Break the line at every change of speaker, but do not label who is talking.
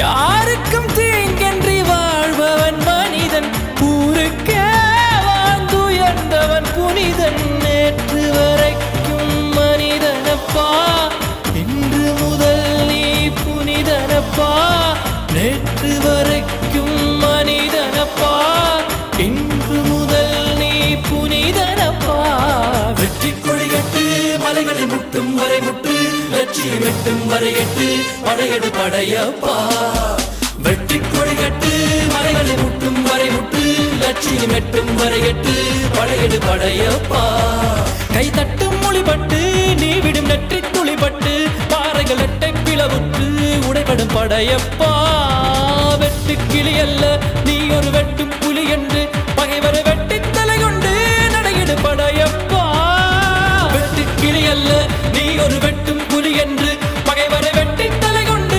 யாருக்கும் தீங்கன்றி வாழ்பவன் மனிதன், ஊருக்கே வாழ்ந்துயர்ந்தவன் புனிதன். நேற்று வரைக்கும் மனிதனப்பா, இன்று முதல் நீ புனிதனப்பா. நேற்று வரைக்கும் மனிதனப்பா, இன்று முதல் நீ புனிதனப்பா. வெற்றி கொடிகட்டு மலைகளை முட்டும் வரை முட்டு, லட்சியம் எட்டும் வரை எட்டு, படையெடு படையப்பா. வெற்றி கொடிகட்டு மலைகளை முட்டும் வரை முட்டு, லட்சியம் எட்டும் வரை எட்டு, படையெடு படையப்பா. கை தட்டும் மொழிபட்டு நீ விடும் நெற்றி துளிபட்டு, பாறைகள் எட்டை பிளவுற்று உடைபடும் படையப்பா. வெட்டு கிளி அல்ல நீ ஒரு வெட்டு